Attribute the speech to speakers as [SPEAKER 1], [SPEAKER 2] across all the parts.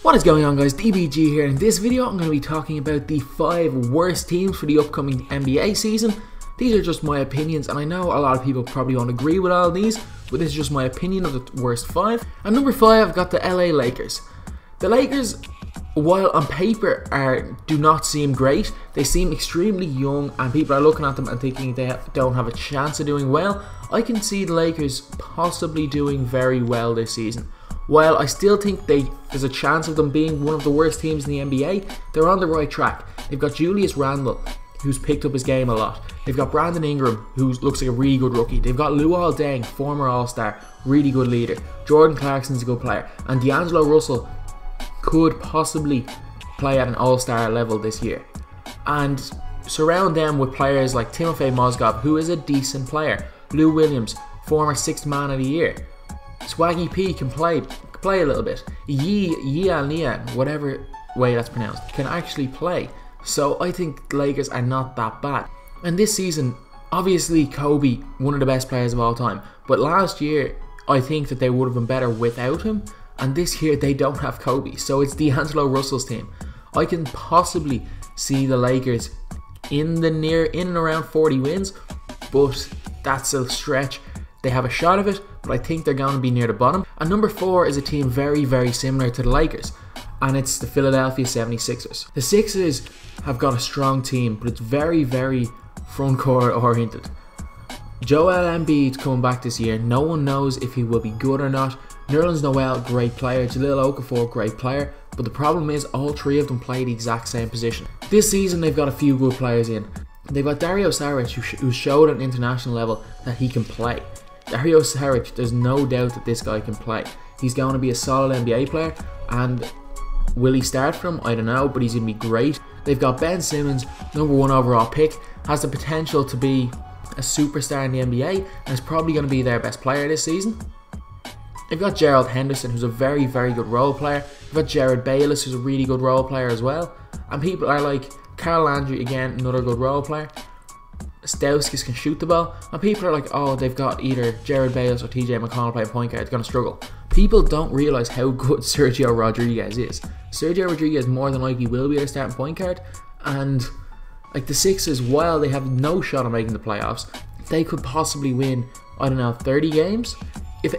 [SPEAKER 1] What is going on, guys? DBG here. In this video I'm going to be talking about the 5 worst teams for the upcoming NBA season. These are just my opinions, and I know a lot of people probably won't agree with all of these, but this is just my opinion of the worst 5. At number 5 I've got the LA Lakers. The Lakers, while on paper do not seem great, they seem extremely young and people are looking at them and thinking they don't have a chance of doing well. I can see the Lakers possibly doing very well this season. While I still think there's a chance of them being one of the worst teams in the NBA, they're on the right track. They've got Julius Randle, who's picked up his game a lot. They've got Brandon Ingram, who looks like a really good rookie. They've got Luol Deng, former All-Star, really good leader. Jordan Clarkson's a good player. And D'Angelo Russell could possibly play at an All-Star level this year. And surround them with players like Timofey Mozgov, who is a decent player. Lou Williams, former 6th man of the year. Swaggy P can play a little bit. Nian, whatever way that's pronounced, can actually play. So I think the Lakers are not that bad. And this season, obviously Kobe, one of the best players of all time. But last year, I think that they would have been better without him. And this year, they don't have Kobe. So it's D'Angelo Russell's team. I can possibly see the Lakers in and around 40 wins. But that's a stretch. They have a shot of it, but I think they're going to be near the bottom. And number 4 is a team very, very similar to the Lakers, and it's the Philadelphia 76ers. The Sixers have got a strong team, but it's very, very front court oriented. Joel Embiid's coming back this year. No one knows if he will be good or not. Nerlens Noel, great player. Jahlil Okafor, great player. But the problem is all 3 of them play the exact same position. This season they've got a few good players in. They've got Dario Saric, who showed at an international level that he can play. Dario Saric, there's no doubt that this guy can play. He's going to be a solid NBA player, and will he start for him? I don't know, but he's going to be great. They've got Ben Simmons, number 1 overall pick, has the potential to be a superstar in the NBA, and is probably going to be their best player this season. They've got Gerald Henderson, who's a very, very good role player. They've got Jared Bayless, who's a really good role player as well. And people are like, Carl Landry, again, another good role player. Stauskas can shoot the ball, and people are like, oh, they've got either Jared Bayless or TJ McConnell playing point guard, they're going to struggle. People don't realise how good Sergio Rodriguez is. Sergio Rodriguez more than likely will be their starting point guard, and like the Sixers, while they have no shot of making the playoffs, they could possibly win, I don't know, 30 games. If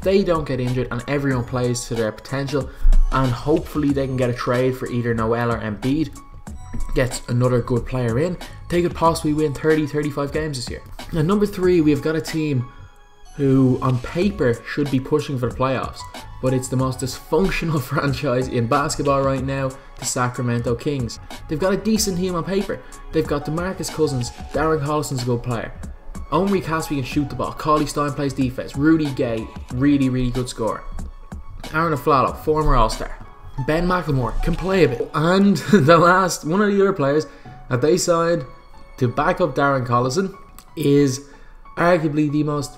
[SPEAKER 1] they don't get injured and everyone plays to their potential, and hopefully they can get a trade for either Noel or Embiid, gets another good player in, they could possibly win 30-35 games this year. Now, number 3, we've got a team who on paper should be pushing for the playoffs, but it's the most dysfunctional franchise in basketball right now, the Sacramento Kings. They've got a decent team on paper. They've got DeMarcus Cousins, Darren Collison's a good player, Omri Caspi can shoot the ball, Cauley Stein plays defense, Rudy Gay, really, really good scorer, Aaron Aflalo, former All-Star, Ben McLemore can play a bit, and one of the other players that they signed to back up Darren Collison is arguably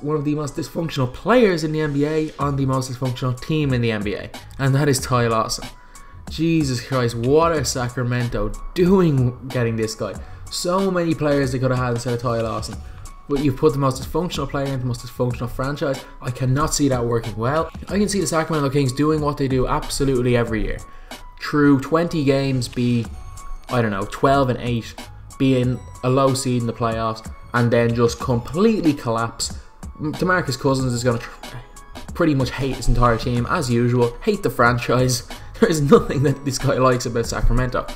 [SPEAKER 1] one of the most dysfunctional players in the NBA on the most dysfunctional team in the NBA, and that is Ty Lawson. Jesus Christ, what are Sacramento doing getting this guy? So many players they could have had instead of Ty Lawson. But you've put the most dysfunctional player into the most dysfunctional franchise. I cannot see that working well. I can see the Sacramento Kings doing what they do absolutely every year. Through 20 games be, I don't know, 12-8, being a low seed in the playoffs, and then just completely collapse. DeMarcus Cousins is going to pretty much hate his entire team, as usual, hate the franchise. There is nothing that this guy likes about Sacramento.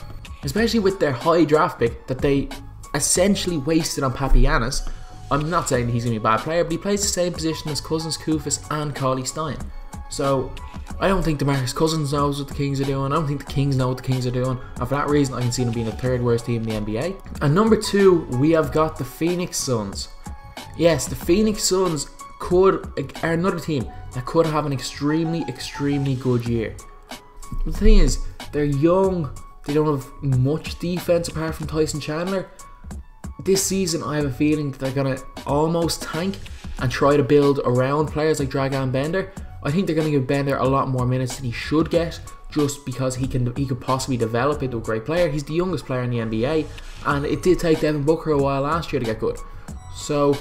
[SPEAKER 1] Especially with their high draft pick that they essentially wasted on Papianis. I'm not saying he's going to be a bad player, but he plays the same position as Cousins, Koufos and Cauley Stein. So I don't think DeMarcus Cousins knows what the Kings are doing. I don't think the Kings know what the Kings are doing. And for that reason, I can see them being the 3rd worst team in the NBA. And number 2, we have got the Phoenix Suns. Yes, the Phoenix Suns are another team that could have an extremely, extremely good year. But the thing is, they're young. They don't have much defense apart from Tyson Chandler. This season, I have a feeling that they're going to almost tank and try to build around players like Dragan Bender. I think they're going to give Bender a lot more minutes than he should get, just because he could possibly develop into a great player. He's the youngest player in the NBA, and it did take Devin Booker a while last year to get good. So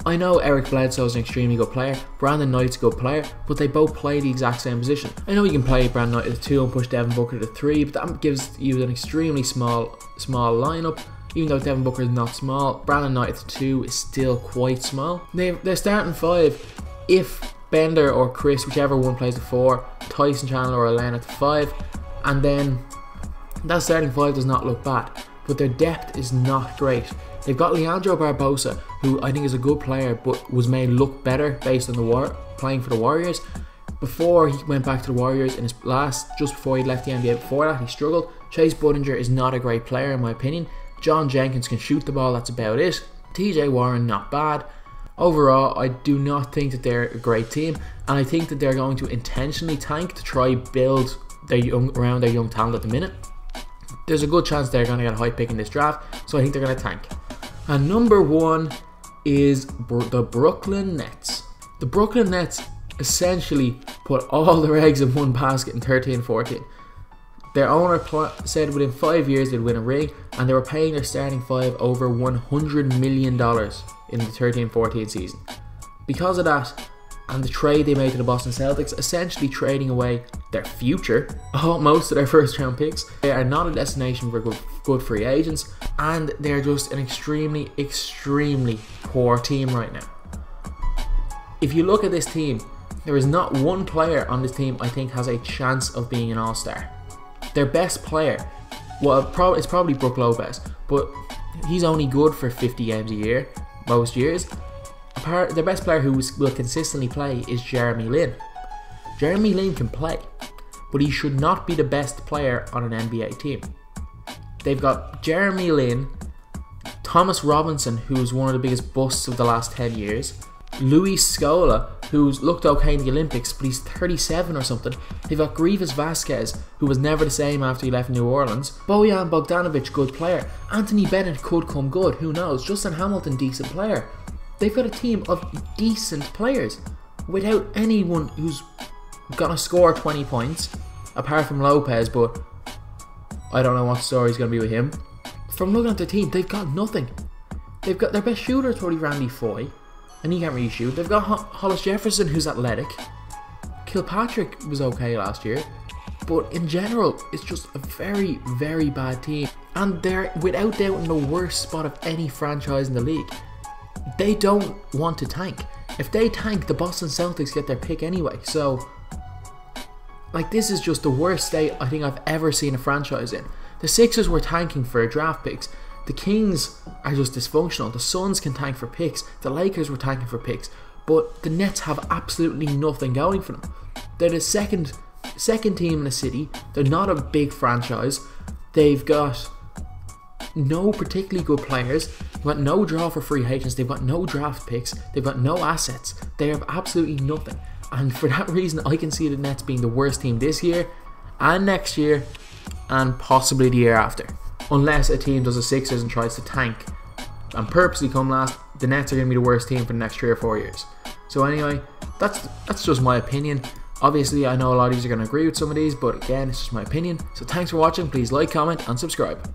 [SPEAKER 1] I know Eric Bledsoe is an extremely good player, Brandon Knight's a good player, but they both play the exact same position. I know you can play Brandon Knight at the 2 and push Devin Booker to the 3, but that gives you an extremely small lineup. Even though Devin Booker is not small, Brandon Knight at the 2 is still quite small. They're starting 5 if Bender or Chris, whichever one plays the 4, Tyson Chandler or Len at the 5, and then that starting 5 does not look bad, but their depth is not great. They've got Leandro Barbosa, who I think is a good player, but was made look better based on playing for the Warriors. Before he went back to the Warriors in his just before he left the NBA, before that he struggled. Chase Budinger is not a great player in my opinion. John Jenkins can shoot the ball, that's about it. TJ Warren, not bad. Overall, I do not think that they're a great team, and I think that they're going to intentionally tank to try build around their young talent at the minute. There's a good chance they're going to get a high pick in this draft, so I think they're going to tank. And number 1 is the Brooklyn Nets. The Brooklyn Nets essentially put all their eggs in one basket in 13-14. Their owner said within 5 years they'd win a ring, and they were paying their starting 5 over $100 million in the 13-14 season. Because of that, and the trade they made to the Boston Celtics, essentially trading away their future, most of their first round picks. They are not a destination for good free agents, and they're just an extremely poor team right now. If you look at this team, there is not one player on this team I think has a chance of being an all-star. Their best player, well, it's probably Brook Lopez, but he's only good for 50 games a year, most years. Their best player who will consistently play is Jeremy Lin. Jeremy Lin can play, but he should not be the best player on an NBA team. They've got Jeremy Lin, Thomas Robinson, who's one of the biggest busts of the last 10 years, Luis Scola, who's looked okay in the Olympics, but he's 37 or something. They've got Grievous Vasquez, who was never the same after he left New Orleans. Bojan Bogdanovic, good player. Anthony Bennett could come good, who knows. Justin Hamilton, decent player. They've got a team of decent players without anyone who's gonna score 20 points, apart from Lopez, but I don't know what story's gonna be with him. From looking at their team, they've got nothing. They've got their best shooter is probably Randy Foye, and he can't really shoot. They've got Hollis Jefferson, who's athletic. Kilpatrick was okay last year, but in general, it's just a very bad team, and they're without doubt in the worst spot of any franchise in the league. They don't want to tank. If they tank, the Boston Celtics get their pick anyway. So, like, this is just the worst state I think I've ever seen a franchise in. The Sixers were tanking for draft picks. The Kings are just dysfunctional. The Suns can tank for picks. The Lakers were tanking for picks. But the Nets have absolutely nothing going for them. They're the second team in the city. They're not a big franchise. They've got no particularly good players. They've got no draw for free agents. They've got no draft picks. They've got no assets. They have absolutely nothing. And for that reason, I can see the Nets being the worst team this year and next year and possibly the year after. Unless a team does a Sixers and tries to tank and purposely come last, the Nets are going to be the worst team for the next 3 or 4 years. So anyway, that's just my opinion. Obviously, I know a lot of you are going to agree with some of these, but again, it's just my opinion. So thanks for watching. Please like, comment, and subscribe.